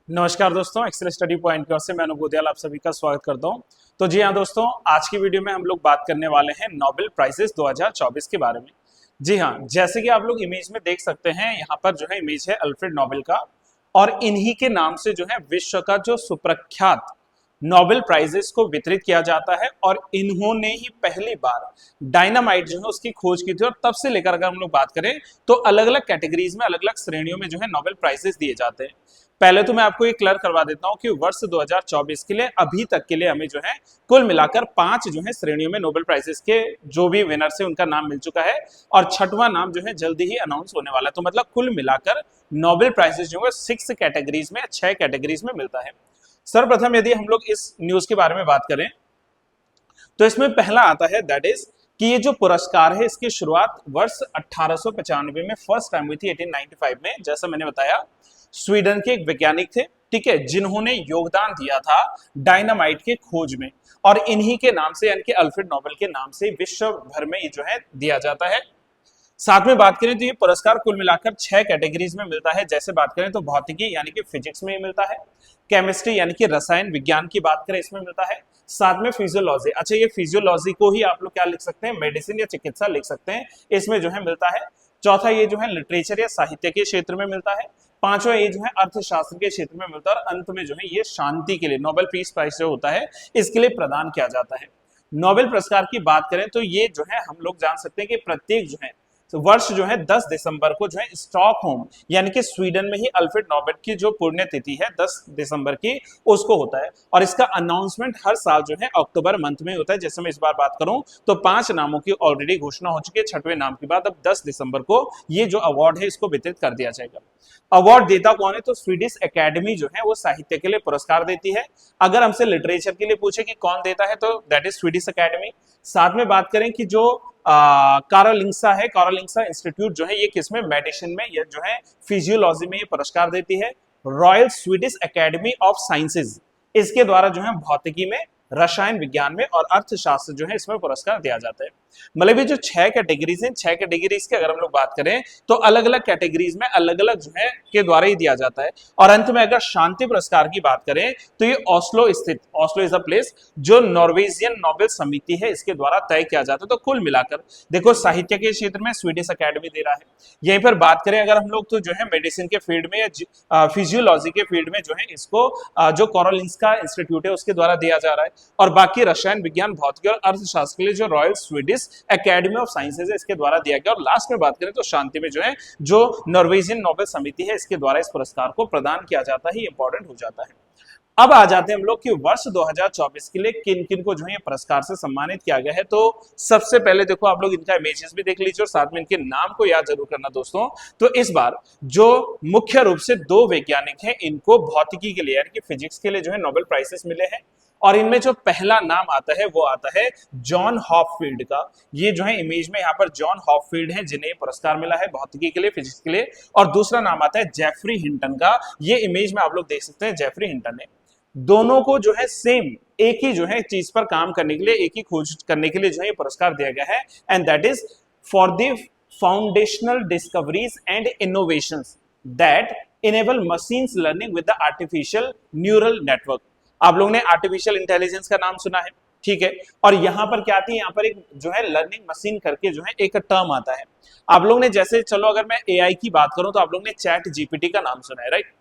नमस्कार दोस्तों, Excel study point की ओर से मैं अनुभव दयाल आप सभी का स्वागत करता हूं। तो जी हाँ दोस्तों, आज की वीडियो में हम लोग बात करने वाले हैं नोबेल प्राइजेस 2024 के बारे में। जी हाँ, जैसे कि आप लोग इमेज में देख सकते हैं, यहाँ पर जो है इमेज है अल्फ्रेड नोबेल का, और इन्हीं के नाम से जो है विश्व का जो सुप्रख्यात नोबेल प्राइजेस को वितरित किया जाता है। और इन्होंने ही पहली बार डायनामाइट जो है उसकी खोज की थी, और तब से लेकर अगर हम लोग बात करें तो अलग अलग कैटेगरीज में, अलग अलग श्रेणियों में जो है नोबेल प्राइजेस दिए जाते हैं। पहले तो मैं आपको ये क्लियर करवा देता हूं कि वर्ष 2024 के लिए अभी तक के लिए हमें जो है कुल मिलाकर 5 जो है श्रेणियों में नोबेल प्राइजेस के जो भी विनर्स है उनका नाम मिल चुका है, और छठवां नाम जो है जल्दी ही अनाउंस होने वाला है। तो मतलब कुल मिलाकर नोबेल प्राइजेस जो है 6 कैटेगरीज में, 6 कैटेगरीज में मिलता है। सर्वप्रथम यदि हम लोग इस न्यूज के बारे में बात करें तो इसमें पहला आता है, दैट इज कि ये जो पुरस्कार है इसकी शुरुआत वर्ष 1895 में फर्स्ट टाइम हुई थी, 1895 में। जैसा मैंने बताया, स्वीडन के एक वैज्ञानिक थे, ठीक है, जिन्होंने योगदान दिया था डायनामाइट के खोज में, और इन्हीं के नाम से यानी कि अल्फ्रेड नोबेल के नाम से विश्व भर में ये जो है दिया जाता है। साथ में बात करें तो ये पुरस्कार कुल मिलाकर 6 कैटेगरीज में मिलता है। जैसे बात करें तो भौतिकी यानी कि फिजिक्स में मिलता है, केमिस्ट्री यानी कि रसायन विज्ञान की बात करें इसमें मिलता है, साथ में फिजियोलॉजी, अच्छा ये फिजियोलॉजी को ही आप लोग क्या लिख सकते हैं, मेडिसिन या चिकित्सा लिख सकते हैं, इसमें जो है मिलता है। चौथा ये जो है लिटरेचर या साहित्य के क्षेत्र में मिलता है। पांचवा ये जो है अर्थशास्त्र के क्षेत्र में मिलता है, और अंत में जो है ये शांति के लिए नोबेल पीस प्राइज जो होता है इसके लिए प्रदान किया जाता है। नोबेल पुरस्कार की बात करें तो ये जो है हम लोग जान सकते हैं कि प्रत्येक जो है वर्ष जो है 10 दिसंबर को जो है स्टॉकहोम यानी कि स्वीडन में ही अल्फ्रेड नोबेल की जो पुण्यतिथि है 10 दिसंबर की, उसको होता है। और इसका अनाउंसमेंट हर साल जो है अक्टूबर मंथ में होता है। जैसे मैं इस बार बात करूं तो 5 नामों की ऑलरेडी घोषणा हो चुकी है, 6वें नाम की बात अब 10 दिसंबर को ये जो अवार्ड है इसको वितरित कर दिया जाएगा। अवार्ड देता कौन है, तो स्वीडिश एकेडमी जो है वो साहित्य के लिए पुरस्कार देती है। अगर हमसे लिटरेचर के लिए पूछे कि कौन देता है तो दैट इज स्वीडिश एकेडमी। साथ में बात करें कि जो कारोलिंगसा है, कारोलिंगसा इंस्टीट्यूट जो है ये किसमें, मेडिसिन में, ये जो है फिजियोलॉजी में ये पुरस्कार देती है। Royal Swedish academy of sciences इसके द्वारा जो है भौतिकी में, रसायन विज्ञान में और अर्थशास्त्र जो है इसमें पुरस्कार दिया जाता है। मतलब ये जो 6 कैटेगरीज हैं, 6 कैटेगरीज की अगर हम लोग बात करें तो अलग अलग कैटेगरीज में अलग अलग जो है के द्वारा ही दिया जाता है। और अंत में अगर शांति पुरस्कार की बात करें तो ये ओस्लो स्थित, ओस्लो इज अ प्लेस, जो नॉर्वेजियन नोबेल समिति है इसके द्वारा तय किया जाता है। तो कुल मिलाकर देखो, साहित्य के क्षेत्र में स्वीडिश अकेडमी दे रहा है। यहीं पर बात करें अगर हम लोग तो जो है मेडिसिन के फील्ड में या फिजियोलॉजी के फील्ड में जो है इसको जो कारोलिंस्का इंस्टीट्यूट है उसके द्वारा दिया जा रहा है। और बाकी रसायन विज्ञान, भौतिकी और अर्थशास्त्र के लिए जो royal Swedish academy of sciences है इसके द्वारा दिया गया। और लास्ट में बात करें तो शांति में जो है जो नॉर्वेजियन नोबेल समिति है इसके द्वारा इस पुरस्कार को प्रदान किया जाता है, इंपॉर्टेंट हो जाता है। अब आ जाते हैं हम लोग कि वर्ष 2024 के लिए किन किन को जो है पुरस्कार से सम्मानित किया गया है। तो सबसे पहले देखो, आप लोग इनका इमेजेस भी देख लीजिए और साथ में इनके नाम को याद जरूर करना दोस्तों। तो इस बार जो मुख्य रूप से 2 वैज्ञानिक हैं, इनको भौतिकी के लिए यानी कि फिजिक्स के लिए जो है नोबेल प्राइजेस मिले हैं। और इनमें जो पहला नाम आता है वो आता है जॉन हॉपफील्ड का। ये जो है इमेज में यहाँ पर जॉन हॉपफील्ड है जिन्हें पुरस्कार मिला है भौतिकी के लिए, फिजिक्स के लिए। और दूसरा नाम आता है जेफरी हिंटन का। ये इमेज में आप लोग देख सकते हैं जेफरी हिंटन है। दोनों को जो है सेम एक ही जो है चीज पर काम करने के लिए, एक ही खोज करने के लिए जो है पुरस्कार दिया गया है, and that is for the foundational discoveries and innovations that enable machines learning with the artificial neural network. आप लोगों ने आर्टिफिशियल इंटेलिजेंस का नाम सुना है, ठीक है, और यहां पर क्या आती है, यहाँ पर एक जो है लर्निंग मशीन करके जो है एक टर्म आता है। आप लोग ने जैसे, चलो अगर मैं एआई की बात करूं तो आप लोग ने चैट जीपीटी का नाम सुना है, राइट।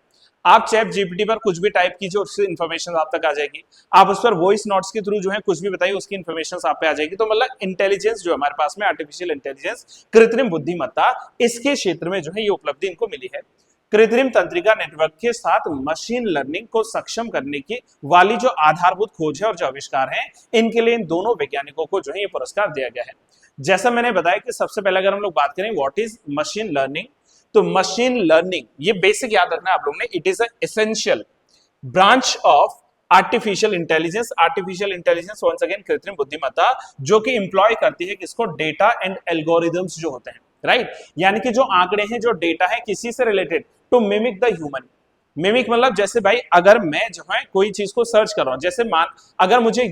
आप चैट जीपीटी पर कुछ भी टाइप कीजिए, उससे इन्फॉर्मेशन आप तक आ जाएगी। आप उस पर वॉइस नोट्स के थ्रू जो है कुछ भी बताइए, उसकी इन्फॉर्मेशन आप पे आ जाएगी। तो मतलब इंटेलिजेंस जो हमारे पास में, आर्टिफिशियल इंटेलिजेंस, कृत्रिम बुद्धिमत्ता, इसके क्षेत्र में जो है ये उपलब्धि इनको मिली है। कृत्रिम तंत्रिका नेटवर्क के साथ मशीन लर्निंग को सक्षम करने की वाली जो आधारभूत खोज है और जो आविष्कार है, इनके लिए इन दोनों वैज्ञानिकों को जो है ये पुरस्कार दिया गया है। जैसा मैंने बताया कि सबसे पहले अगर हम लोग बात करें व्हाट इज मशीन लर्निंग, तो मशीन लर्निंग ये बेसिक याद रखना है आप लोगों ने, it is essential branch of artificial intelligence. Artificial intelligence once again कृत्रिम बुद्धिमत्ता, जो कि इंप्लॉय करती है किसको, डेटा एंड एल्गोरिदम्स जो होते हैं, राइट। यानी कि जो आंकड़े हैं, जो डेटा है, किसी से related to mimic the human. Mimic मतलब जैसे भाई अगर मैं जो है कोई चीज को सर्च कर रहा हूं, जैसे मान अगर मुझे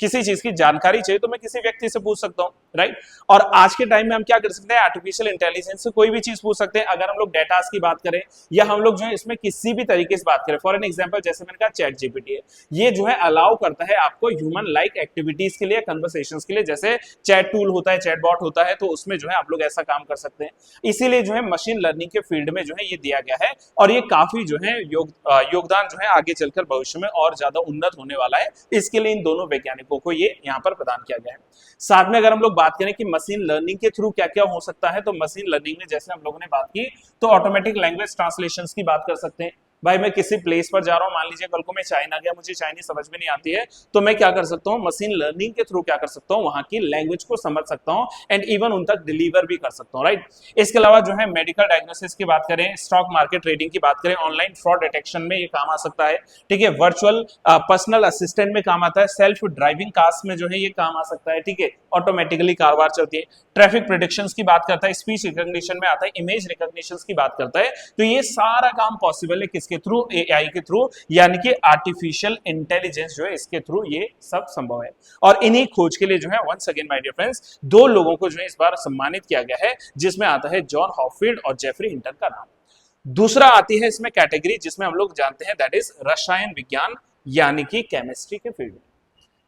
किसी चीज की जानकारी चाहिए तो मैं किसी व्यक्ति से पूछ सकता हूं, राइट। और आज के टाइम में हम क्या कर सकते हैं, आर्टिफिशियल इंटेलिजेंस से कोई भी चीज पूछ सकते हैं। अगर हम लोग डेटास की बात करें या हम लोग जो है इसमें किसी भी तरीके से बात करें, फॉर एन एग्जांपल जैसे मैंने कहा चैट जीपीटी है, ये जो है अलाउ करता है आपको ह्यूमन लाइक एक्टिविटीज के लिए, कन्वर्सेशंस के लिए, जैसे चैट टूल होता है, चैट बॉट होता है, तो उसमें जो है आप लोग ऐसा काम कर सकते हैं। इसीलिए जो है मशीन लर्निंग के फील्ड में जो है ये दिया गया है और ये काफी जो है योगदान जो है आगे चलकर भविष्य में और ज्यादा उन्नत होने वाला है। इसके लिए इन दोनों वैज्ञानिकों को ये यहाँ पर प्रदान किया गया है। साथ में अगर हम लोग बात करें कि मशीन लर्निंग के थ्रू क्या क्या हो सकता है, तो मशीन लर्निंग में जैसे हम लोगों ने बात की तो ऑटोमेटिक लैंग्वेज ट्रांसलेशंस की बात कर सकते हैं। भाई मैं किसी प्लेस पर जा रहा हूं, मान लीजिए कल को मैं चाइना गया, मुझे चाइनीज समझ में नहीं आती है, तो मैं क्या कर सकता हूं, मशीन लर्निंग के थ्रू क्या कर सकता हूं, वहां की लैंग्वेज को समझ सकता हूं एंड इवन उन तक डिलीवर भी कर सकता हूं, राइट। इसके अलावा जो है मेडिकल डायग्नोसिस की बात करें, स्टॉक मार्केट ट्रेडिंग की बात करें, ऑनलाइन फ्रॉड डिटेक्शन में ये काम आ सकता है, ठीक है। वर्चुअल पर्सनल असिस्टेंट में काम आता है, सेल्फ ड्राइविंग कार्स में जो है ये काम आ सकता है, ठीक है, ऑटोमेटिकली कारवार चलती है। ट्रैफिक प्रेडिक्शंस की बात करता है, स्पीच रिकॉग्निशन में आता है, इमेज रिकॉग्निशन की बात करता है। तो ये सारा काम पॉसिबल है किसके थ्रू, एआई के थ्रू, यानी कि आर्टिफिशियल इंटेलिजेंस जो है इसके थ्रू ये सब संभव है। और इन्हीं खोज के लिए जो है once again my dear friends दो लोगों को जो है इस बार सम्मानित किया गया है, जिसमें आता है जॉन हॉपफील्ड और जेफरी हिंटन का नाम। दूसरा आती है इसमें कैटेगरी जिसमें हम लोग जानते हैं दैट इज रसायन विज्ञान, यानी कि केमिस्ट्री के फील्ड में।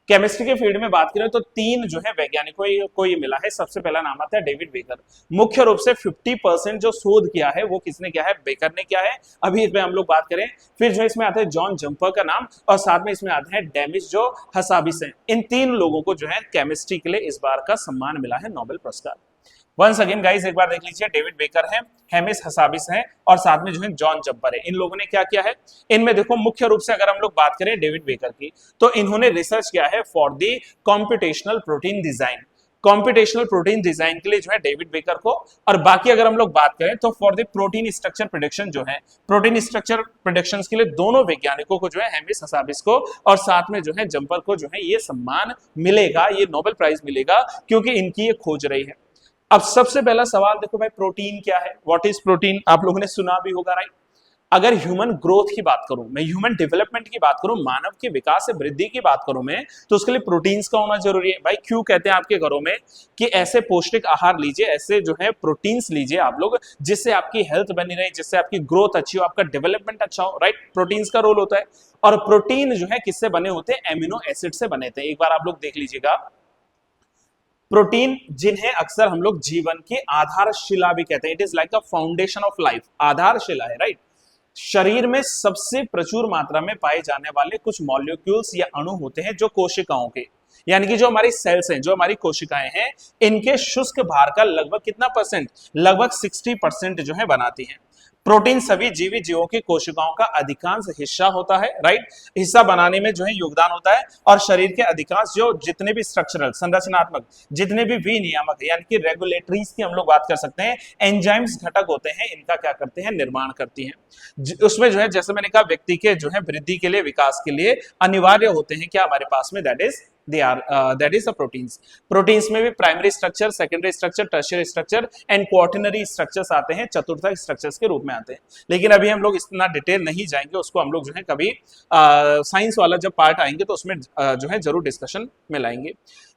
केमिस्ट्री के फील्ड में बात करें तो तीन जो है वैज्ञानिकों को ये मिला है। सबसे पहला नाम आता है डेविड बेकर। मुख्य रूप से 50% जो शोध किया है वो किसने किया है, बेकर ने किया है। अभी इसमें हम लोग बात करें, फिर जो इसमें आता है जॉन जंपर का नाम और साथ में इसमें आते हैं डेमिस जो हसाबिस हैं। इन तीन लोगों को जो है केमिस्ट्री के लिए इस बार का सम्मान मिला है, नोबेल पुरस्कार। वंस अगेन गाइस एक बार देख लीजिए, डेविड बेकर है, हेमिस हसाबिस है और साथ में जो है जॉन जंपर है। इन लोगों ने क्या किया है, इनमें देखो मुख्य रूप से अगर हम लोग बात करें डेविड बेकर की, तो इन्होंने रिसर्च किया है for the computational protein design. Computational protein design के लिए जो है डेविड बेकर को, और बाकी अगर हम लोग बात करें तो for the protein structure prediction जो है, प्रोटीन स्ट्रक्चर प्रेडिक्शंस के लिए दोनों वैज्ञानिकों को जो है हेमिस हसाबिस को और साथ में जो है जंपर को जो है ये सम्मान मिलेगा, ये नोबेल प्राइज मिलेगा क्योंकि इनकी ये खोज रही है। अब सबसे पहला सवाल देखो भाई, प्रोटीन क्या है, व्हाट इज प्रोटीन, आप लोगों ने सुना भी होगा, राइट। अगर ह्यूमन ग्रोथ की बात करूं मैं, ह्यूमन डेवलपमेंट की बात करूं, मानव के विकास से वृद्धि की बात करूं मैं, तो उसके लिए प्रोटीन्स का होना जरूरी है। भाई क्यों कहते हैं आपके घरों में कि ऐसे पौष्टिक आहार लीजिए, ऐसे जो है प्रोटीन्स लीजिए आप लोग, जिससे आपकी हेल्थ बनी रहे, जिससे आपकी ग्रोथ अच्छी हो, आपका डेवलपमेंट अच्छा हो, राइट। प्रोटीन्स का रोल होता है। और प्रोटीन जो है किससे बने होते हैं, एमिनो एसिड से बने थे। एक बार आप लोग देख लीजिएगा, प्रोटीन जिन्हें अक्सर हम लोग जीवन की आधारशिला भी कहते हैं, it is like the foundation of life, आधारशिला है, राइट। शरीर में सबसे प्रचुर मात्रा में पाए जाने वाले कुछ मॉलिक्यूल्स या अणु होते हैं जो कोशिकाओं के, यानी कि जो हमारी सेल्स हैं, जो हमारी कोशिकाएं हैं, इनके शुष्क भार का लगभग कितना परसेंट, लगभग 60% जो है बनाती हैं। प्रोटीन सभी जीवित जीवों की कोशिकाओं का अधिकांश हिस्सा होता है, राइट। हिस्सा बनाने में जो है योगदान होता है और शरीर के अधिकांश जो जितने भी स्ट्रक्चरल संरचनात्मक, जितने भी विनियामक यानी कि रेगुलेटरीज की हम लोग बात कर सकते हैं, एंजाइम्स घटक होते हैं, इनका क्या करते हैं, निर्माण करती हैं। उसमें जो है जैसे मैंने कहा व्यक्ति के जो है वृद्धि के लिए, विकास के लिए अनिवार्य होते हैं क्या हमारे पास में, that is the proteins। Proteins में भी primary structure, secondary structure, tertiary structure and quaternary structures आते हैं, चतुर्थक स्ट्रक्चर्स के रूप में आते हैं। लेकिन अभी हम लोग इतना डिटेल नहीं जाएंगे, उसको हम लोग जो है कभी साइंस वाला जब पार्ट आएंगे तो उसमें जो है जरूर डिस्कशन में लाएंगे।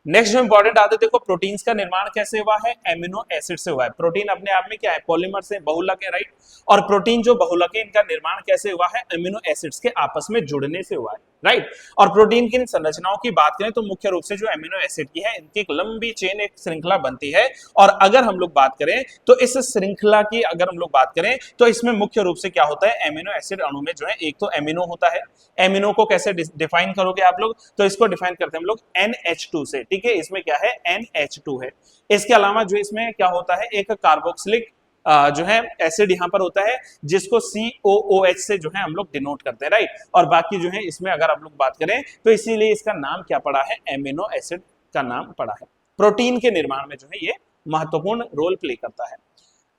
नेक्स्ट जो इंपॉर्टेंट आते देखो, प्रोटीन्स का निर्माण कैसे हुआ है, एमिनो एसिड से हुआ है। प्रोटीन अपने आप में क्या है, पॉलीमर से, बहुलक है, राइट। और प्रोटीन जो बहुलक है, इनका निर्माण कैसे हुआ है, एमिनो एसिड्स के आपस में जुड़ने से हुआ है, राइट। और प्रोटीन की संरचनाओं की बात करें तो मुख्य रूप से जो एमिनो एसिड की है, इनकी एक लंबी चेन, एक श्रृंखला बनती है। और अगर हम लोग बात करें तो इस श्रृंखला की अगर हम लोग बात करें तो इसमें मुख्य रूप से क्या होता है, एमिनो एसिड अणु में जो है एक तो एमिनो होता है। एमिनो को कैसे डिफाइन करोगे आप लोग, तो इसको डिफाइन करते हैं हम लोग NH2 से, ठीक है। इसमें क्या है, NH2 है। इसके अलावा जो इसमें क्या होता है, एक कार्बोक्सिलिक जो है एसिड यहाँ पर होता है, जिसको COOH से जो है हम लोग डिनोट करते हैं, राइट। और बाकी जो है इसमें अगर हम लोग बात करें तो इसीलिए इसका नाम क्या पड़ा है, एमिनो एसिड का नाम पड़ा है। प्रोटीन के निर्माण में जो है ये महत्वपूर्ण रोल प्ले करता है।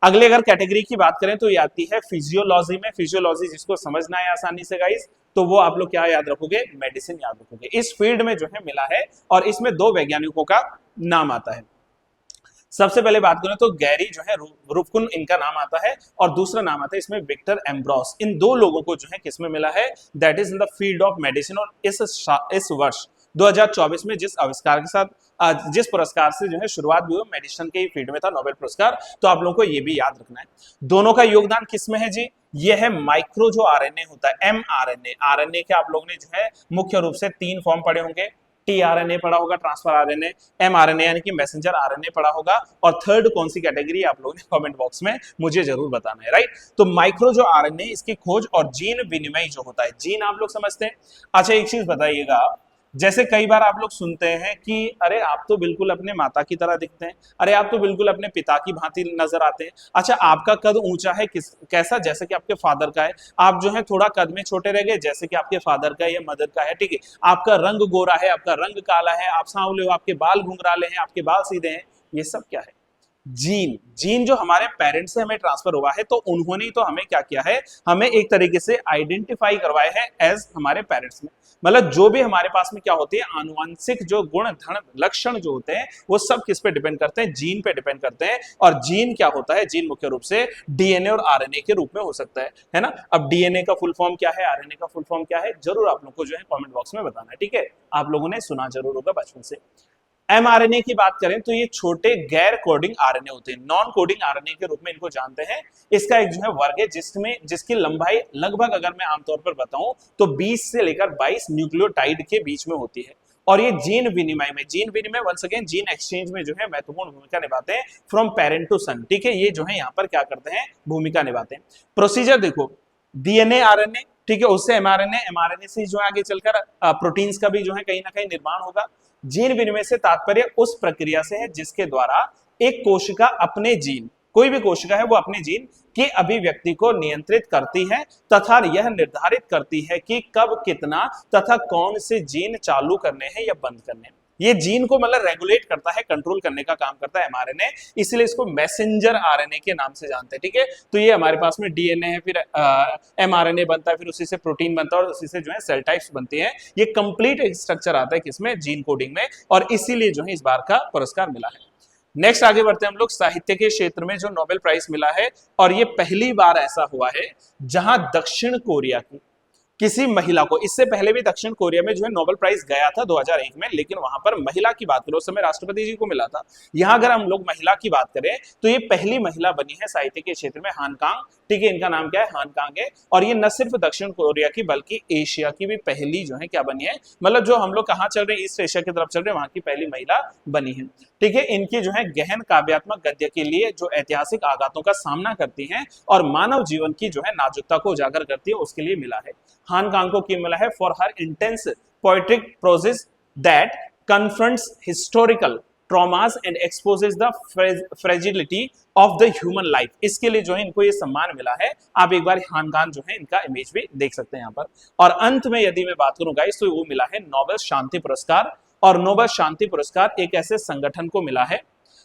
अगले अगर कैटेगरी की बात करें तो ये आती है फिजियोलॉजी में। फिजियोलॉजी जिसको समझना है आसानी से गाइस, तो वो आप लोग क्या याद रखोगे, मेडिसिन याद रखोगे। इस फील्ड में जो है मिला है और इसमें दो वैज्ञानिकों का नाम आता है। सबसे पहले बात करें तो गैरी जो है रुफकुन, इनका नाम आता है, और दूसरा नाम आता है इसमें विक्टर एम्ब्रोस। इन दो लोगों को जो है किसमें मिला है, that is in the field of medicine. और इस वर्ष 2024 में जिस आविष्कार के साथ जिस पुरस्कार से जो है शुरुआत भी हुई मेडिसिन के फील्ड में था, नोबेल पुरस्कार। तो आप लोगों को ये भी याद रखना है। दोनों का योगदान किसमें है जी? ये है माइक्रो जो आरएनए होता है, एमआरएनए। आरएनए के आप लोगों ने जो है मुख्य रूप से 3 फॉर्म पढ़े होंगे, टीआरएनए पढ़ा होगा, ट्रांसफर आरएनए, एमआरएनए यानी कि मैसेंजर आरएनए पढ़ा होगा, और थर्ड कौन सी कैटेगरी आप लोगों ने कमेंट बॉक्स में मुझे जरूर बताना है, राइट। तो माइक्रो जो आरएनए, इसकी खोज और जीन विनिमय जो होता है, जीन आप लोग समझते हैं। अच्छा एक चीज बताइएगा, जैसे कई बार आप लोग सुनते हैं कि अरे आप तो बिल्कुल अपने माता की तरह दिखते हैं, अरे आप तो बिल्कुल अपने पिता की भांति नजर आते हैं। अच्छा आपका कद ऊंचा है कैसा? जैसे कि आपके फादर का है। आप जो है थोड़ा कद में छोटे रह गए जैसे कि आपके फादर का या मदर का है, ठीक है। आपका रंग गोरा है, आपका रंग काला है, आप सांवले हो, आपके बाल घुंघराले हैं, आपके बाल सीधे हैं, ये सब क्या है? जीन। जीन जो हमारे पेरेंट्स से हमें ट्रांसफर हुआ है, तो उन्होंने तो हमें क्या किया है, हमें एक तरीके से आइडेंटिफाई करवाए हैं एज हमारे पेरेंट्स में। मतलब जो भी हमारे पास में क्या होती है, आनुवंशिक जो गुण धन लक्षण जो होते हैं, वो सब किस पे डिपेंड करते हैं? जीन पे डिपेंड करते हैं। और जीन क्या होता है? जीन मुख्य रूप से डीएनए और आरएनए के रूप में हो सकता है ना। अब डीएनए का फुल फॉर्म क्या है, आरएनए का फुल फॉर्म क्या है, जरूर आप लोग को जो है कमेंट बॉक्स में बताना है, ठीक है। आप लोगों ने सुना जरूर होगा बचपन से। एमआरएनए की बात करें तो ये छोटे गैर कोडिंग आरएनए होते हैं, नॉन कोडिंग आरएनए के रूप में इनको जानते हैं। इसका एक जो है वर्ग है जिसकी लंबाई लगभग अगर मैं आमतौर पर बताऊं तो 20 से लेकर 22 न्यूक्लियोटाइड के बीच में होती है। और ये जीन विनिमय वंस अगेन जीन एक्सचेंज में जो है महत्वपूर्ण भूमिका निभाते हैं, फ्रॉम पेरेंट टू सन, ठीक है। ये जो है यहाँ पर क्या करते हैं, भूमिका निभाते हैं। प्रोसीजर देखो, डीएनए आरएनए, ठीक है, उससे एमआरएनए से जो आगे चलकर प्रोटीन्स का भी जो है कहीं ना कहीं निर्माण होगा। जीन विनिमय से तात्पर्य उस प्रक्रिया से है जिसके द्वारा एक कोशिका अपने जीन, कोई भी कोशिका है वो अपने जीन की अभिव्यक्ति को नियंत्रित करती है तथा यह निर्धारित करती है कि कब कितना तथा कौन से जीन चालू करने हैं या बंद करने हैं। ये जीन को मतलब रेगुलेट करता है, कंट्रोल करने का काम करता है एमआरएनए, इसलिए इसको मैसेंजर आरएनए के नाम से जानते हैं, ठीक है। तो ये हमारे पास में डीएनए है, फिर एमआरएनए बनता है, फिर उसी से प्रोटीन बनता है और उसी से जो है सेल टाइप्स बनती हैं। ये कंप्लीट एक स्ट्रक्चर आता है किसमें, जीन कोडिंग में, और इसीलिए जो है इस बार का पुरस्कार मिला है। नेक्स्ट आगे बढ़ते हैं हम लोग, साहित्य के क्षेत्र में जो नोबेल प्राइज मिला है, और ये पहली बार ऐसा हुआ है जहां दक्षिण कोरिया की किसी महिला को, इससे पहले भी दक्षिण कोरिया में जो है नोबेल प्राइज गया था 2001 में, लेकिन वहां पर महिला की बात करें उस समय राष्ट्रपति जी को मिला था। यहां अगर हम लोग महिला की बात करें तो ये पहली महिला बनी है साहित्य के क्षेत्र में, हान कांग, ठीक है। इनका नाम क्या है, हान कांग है। और ये न सिर्फ दक्षिण कोरिया की बल्कि एशिया की भी पहली जो है क्या बनी है, मतलब जो हम लोग कहाँ चल रहे हैं, ईस्ट एशिया की तरफ चल रहे हैं, वहां की पहली महिला बनी है, ठीक है। इनकी जो है गहन काव्यात्मक गद्य के लिए जो ऐतिहासिक आघातों का सामना करती हैं और मानव जीवन की जो है नाजुकता को उजागर करती है, उसके लिए मिला है। हान कांग को क्यों मिला है? For her intense poetic prose that confronts historical traumas and exposes the fragility of the human life. इसके लिए जो है इनको ये सम्मान मिला है। आप एक बार हान कांग जो है इनका इमेज भी देख सकते हैं यहाँ पर। और अंत में यदि मैं बात करूं गाइस, तो वो मिला है नोबेल शांति पुरस्कार। और नोबेल शांति पुरस्कार एक ऐसे संगठन को मिला है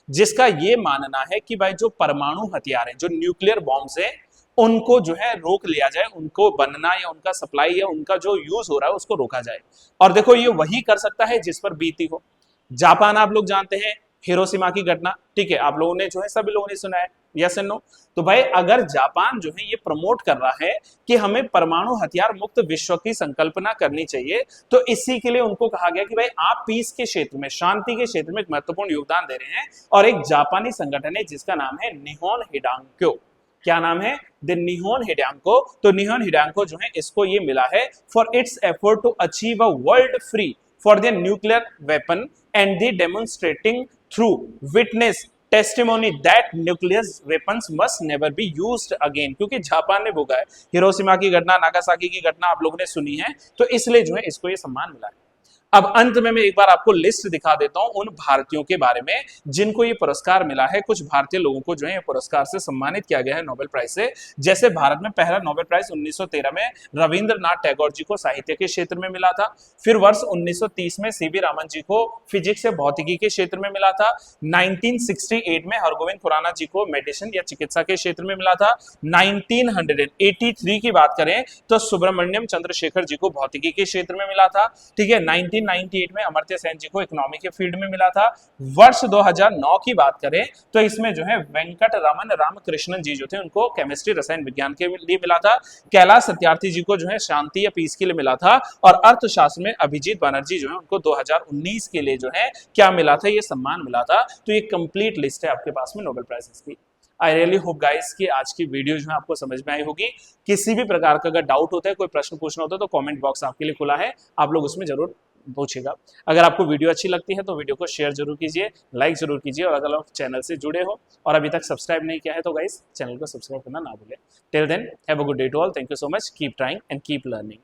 जिसका ये मानना है कि भाई जो परमाणु हथियार है, जो न्यूक्लियर बॉम्ब्स है, उनको जो है रोक लिया जाए, उनको बनना या उनका सप्लाई या उनका जो यूज हो रहा है उसको रोका जाए। और देखो ये वही कर सकता है जिस पर बीती हो। जापान आप लोग जानते हैं, हिरोशिमा की घटना, ठीक है, आप लोगों ने जो है सभी लोगों ने सुना है, यस एंड नो। तो भाई अगर जापान जो है ये प्रमोट कर रहा है कि हमें परमाणु हथियार मुक्त विश्व की संकल्पना करनी चाहिए, तो इसी के लिए उनको कहा गया कि भाई आप पीस के क्षेत्र में, शांति के क्षेत्र में एक महत्वपूर्ण योगदान दे रहे हैं। और एक जापानी संगठन है जिसका नाम है निहोन हिडांक्यो। क्या नाम है? The Nihon Hidankyo. तो निहोन हिडांको जो है इसको ये मिला है for its effort to achieve a world free for the nuclear weapon and the demonstrating through witness testimony that nuclear weapons must never be used again. क्योंकि Japan ने भोगा है, हिरोशिमा की घटना, नागासाकी की घटना आप लोगों ने सुनी है, तो इसलिए जो है इसको ये सम्मान मिला है। अब अंत में मैं एक बार आपको लिस्ट दिखा देता हूं उन भारतीयों के बारे में जिनको ये पुरस्कार मिला है। कुछ भारतीय लोगों को जो है पुरस्कार से सम्मानित किया गया है नोबेल प्राइज से। जैसे भारत में पहला नोबेल प्राइज 1913 में रविंद्रनाथ टैगोर जी को साहित्य के क्षेत्र में मिला था। फिर वर्ष 1930 में सीवी रामन जी को फिजिक्स या भौतिकी के क्षेत्र में मिला था। 1968 में हरगोविंद खुराना जी को मेडिसिन या चिकित्सा के क्षेत्र में मिला था। 1983 की बात करें तो सुब्रमण्यम चंद्रशेखर जी को भौतिकी के क्षेत्र में मिला था, ठीक है। 1998 में अमर्त्य सेन जी को इकोनॉमी के फील्ड में मिला था। वर्ष 2009 की बात करें तो इसमें जो है वेंकट रमन रामकृष्णन जी जो थे उनको केमिस्ट्री रसायन विज्ञान के लिए मिला था। कैलाश सत्यार्थी जी को जो है शांति या पीस के लिए मिला था। और अर्थशास्त्र में अभिजीत बनर्जी जो है उनको 2019 के लिए जो है क्या मिला था, ये सम्मान मिला था। तो ये कंप्लीट लिस्ट है आपके पास में नोबेल प्राइजेस की। आई रियली होप गाइस कि आज की वीडियो जो है आपको समझ में आई होगी। किसी भी प्रकार का अगर डाउट होता है, कोई प्रश्न पूछना होता है, तो कमेंट बॉक्स आपके लिए खुला है, आप लोग उसमें जरूर पूछेगा। अगर आपको वीडियो अच्छी लगती है तो वीडियो को शेयर जरूर कीजिए, लाइक जरूर कीजिए, और अगर आप चैनल से जुड़े हो और अभी तक सब्सक्राइब नहीं किया है तो गाइस चैनल को सब्सक्राइब करना ना भूलें। Till then have a good day to all, thank you so much, keep trying and keep learning.